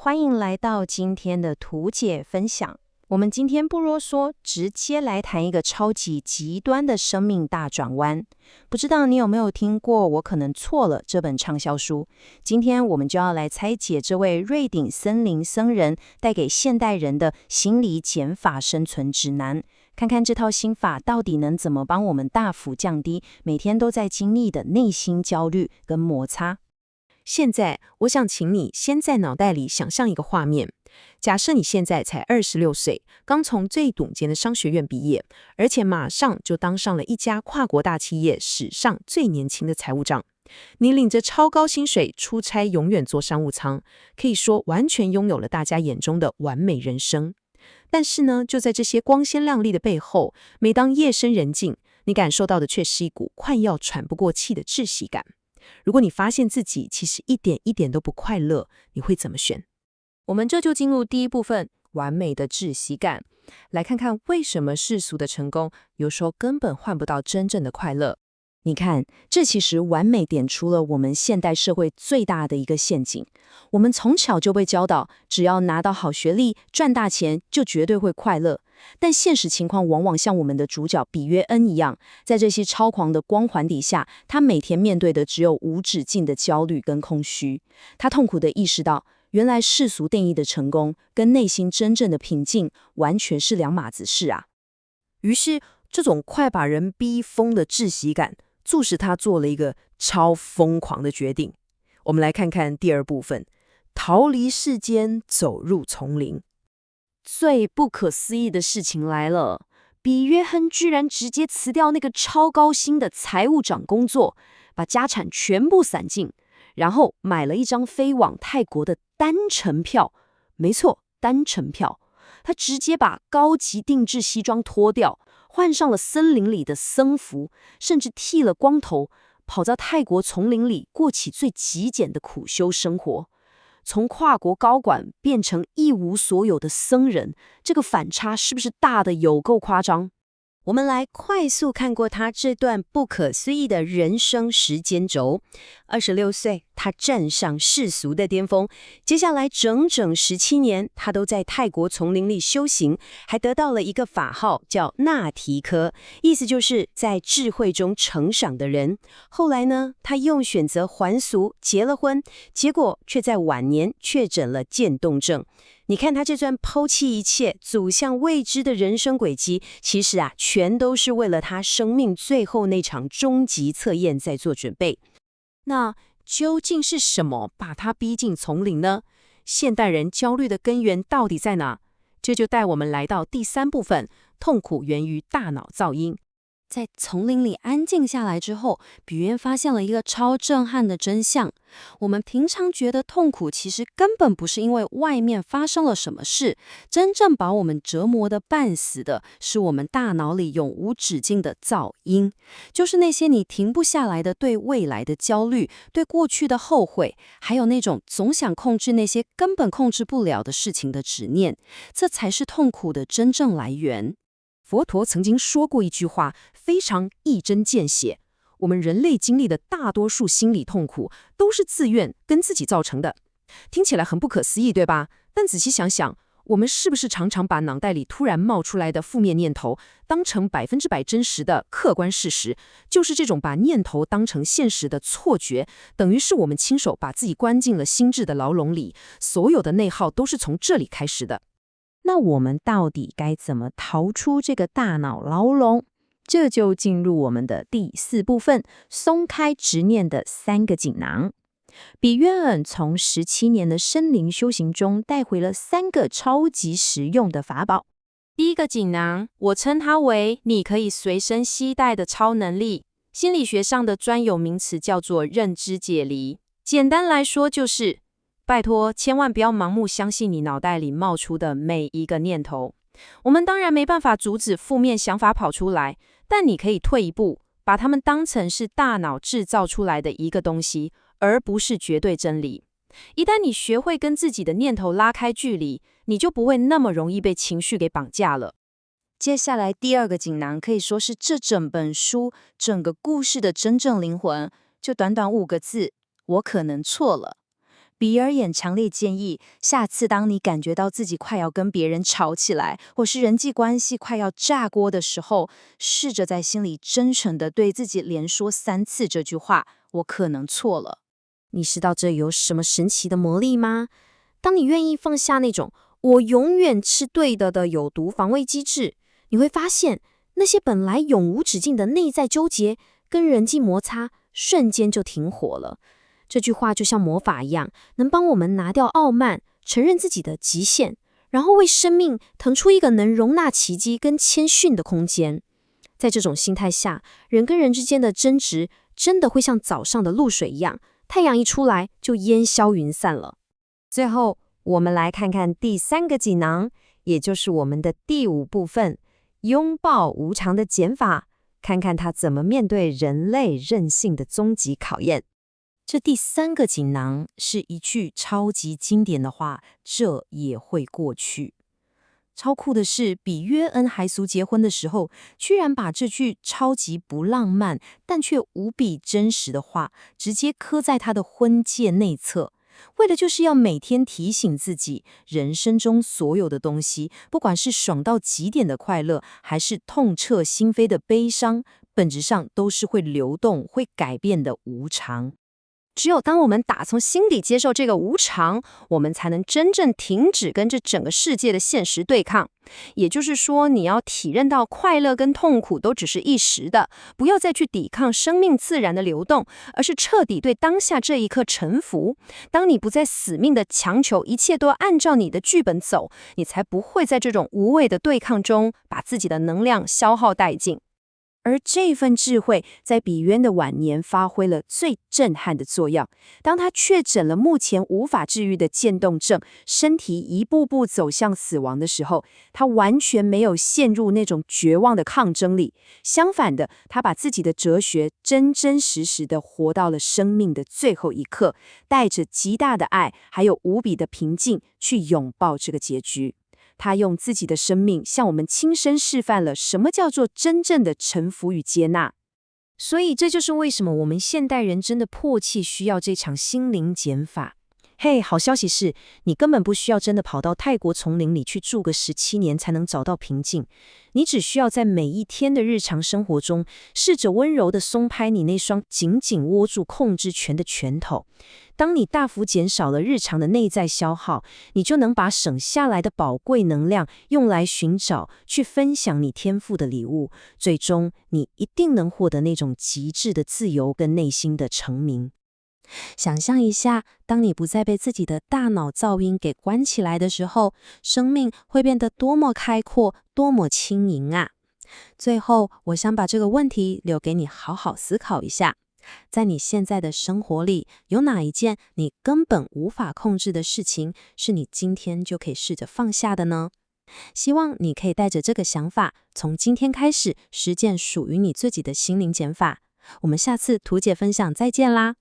欢迎来到今天的图解分享。我们今天不啰嗦，直接来谈一个超级极端的生命大转弯。不知道你有没有听过《我可能错了》这本畅销书？今天我们就要来拆解这位瑞鼎森林僧人带给现代人的心理减法生存指南，看看这套心法到底能怎么帮我们大幅降低每天都在经历的内心焦虑跟摩擦。现在，我想请你先在脑袋里想象一个画面。假设你现在才26岁，刚从最顶尖的商学院毕业，而且马上就当上了一家跨国大企业史上最年轻的财务长。你领着超高薪水出差，永远坐商务舱，可以说完全拥有了大家眼中的完美人生。但是呢，就在这些光鲜亮丽的背后，每当夜深人静，你感受到的却是一股快要喘不过气的窒息感。如果你发现自己其实一点都不快乐，你会怎么选？我们这就进入第一部分，完美的窒息感，来看看为什么世俗的成功有时候根本换不到真正的快乐。你看，这其实完美点出了我们现代社会最大的一个陷阱。我们从小就被教导，只要拿到好学历、赚大钱，就绝对会快乐。但现实情况往往像我们的主角比约恩一样，在这些超狂的光环底下，他每天面对的只有无止境的焦虑跟空虚。他痛苦地意识到，原来世俗定义的成功跟内心真正的平静完全是两码子事啊。于是，这种快把人逼疯的窒息感，促使他做了一个超疯狂的决定。我们来看看第二部分，逃离世间，走入丛林。最不可思议的事情来了，比约亨居然直接辞掉那个超高薪的财务长工作，把家产全部散尽，然后买了一张飞往泰国的单程票。没错，单程票。他直接把高级定制西装脱掉，换上了森林里的僧服，甚至剃了光头，跑到泰国丛林里过起最极简的苦修生活。从跨国高管变成一无所有的僧人，这个反差是不是大得有够夸张？我们来快速看过他这段不可思议的人生时间轴。26岁，他站上世俗的巅峰，接下来整整17年，他都在泰国丛林里修行，还得到了一个法号叫纳提科，意思就是在智慧中成长的人。后来呢，他又选择还俗，结了婚，结果却在晚年确诊了渐冻症。你看他这段抛弃一切、走向未知的人生轨迹，其实全都是为了他生命最后那场终极测验在做准备。那究竟是什么把他逼进丛林呢？现代人焦虑的根源到底在哪？这就带我们来到第三部分，痛苦源于大脑噪音。在丛林里安静下来之后，比约发现了一个超震撼的真相。我们平常觉得痛苦，其实根本不是因为外面发生了什么事，真正把我们折磨得半死的是我们大脑里永无止境的噪音，就是那些你停不下来的对未来的焦虑，对过去的后悔，还有那种总想控制那些根本控制不了的事情的执念，这才是痛苦的真正来源。佛陀曾经说过一句话，非常一针见血：我们人类经历的大多数心理痛苦，都是自愿跟自己造成的。听起来很不可思议，对吧？但仔细想想，我们是不是常常把脑袋里突然冒出来的负面念头，当成100%真实的客观事实？就是这种把念头当成现实的错觉，等于是我们亲手把自己关进了心智的牢笼里。所有的内耗都是从这里开始的。那我们到底该怎么逃出这个大脑牢笼？这就进入我们的第4部分，松开执念的3个锦囊。比约恩从17年的森林修行中带回了3个超级实用的法宝。第一个锦囊，我称它为你可以随身携带的超能力。心理学上的专有名词叫做认知解离。简单来说就是，拜托，千万不要盲目相信你脑袋里冒出的每一个念头。我们当然没办法阻止负面想法跑出来，但你可以退一步，把它们当成是大脑制造出来的一个东西，而不是绝对真理。一旦你学会跟自己的念头拉开距离，你就不会那么容易被情绪给绑架了。接下来第2个锦囊可以说是这整本书、整个故事的真正灵魂，就短短5个字：我可能错了。比尔也强烈建议，下次当你感觉到自己快要跟别人吵起来，或是人际关系快要炸锅的时候，试着在心里真诚地对自己连说3次这句话：我可能错了。你知道这有什么神奇的魔力吗？当你愿意放下那种我永远是对的有毒防卫机制，你会发现那些本来永无止境的内在纠结跟人际摩擦瞬间就停火了。这句话就像魔法一样，能帮我们拿掉傲慢，承认自己的极限，然后为生命腾出一个能容纳奇迹跟谦逊的空间。在这种心态下，人跟人之间的争执真的会像早上的露水一样，太阳一出来就烟消云散了。最后，我们来看看第3个锦囊，也就是我们的第5部分，拥抱无常的减法，看看它怎么面对人类韧性的终极考验。这第3个锦囊是一句超级经典的话，这也会过去。超酷的是，比约恩海俗结婚的时候，居然把这句超级不浪漫，但却无比真实的话，直接刻在他的婚戒内侧。为的就是要每天提醒自己，人生中所有的东西，不管是爽到极点的快乐，还是痛彻心扉的悲伤，本质上都是会流动、会改变的无常。只有当我们打从心底接受这个无常，我们才能真正停止跟这整个世界的现实对抗。也就是说，你要体认到快乐跟痛苦都只是一时的，不要再去抵抗生命自然的流动，而是彻底对当下这一刻臣服。当你不再死命的强求一切都按照你的剧本走，你才不会在这种无谓的对抗中把自己的能量消耗殆尽。而这份智慧在比约恩的晚年发挥了最震撼的作用。当他确诊了目前无法治愈的渐冻症，身体一步步走向死亡的时候，他完全没有陷入那种绝望的抗争里。相反的，他把自己的哲学真真实实的活到了生命的最后一刻，带着极大的爱，还有无比的平静去拥抱这个结局。他用自己的生命向我们亲身示范了什么叫做真正的臣服与接纳。所以这就是为什么我们现代人真的迫切需要这场心灵减法。嘿，好消息是，你根本不需要真的跑到泰国丛林里去住个17年才能找到平静。你只需要在每一天的日常生活中，试着温柔地松拍你那双紧紧握住控制权的拳头。当你大幅减少了日常的内在消耗，你就能把省下来的宝贵能量用来寻找、去分享你天赋的礼物。最终，你一定能获得那种极致的自由跟内心的成名。想象一下，当你不再被自己的大脑噪音给关起来的时候，生命会变得多么开阔，多么轻盈啊！最后，我想把这个问题留给你好好思考一下。在你现在的生活里，有哪一件你根本无法控制的事情，是你今天就可以试着放下的呢？希望你可以带着这个想法，从今天开始实践属于你自己的心灵减法。我们下次图解分享再见啦！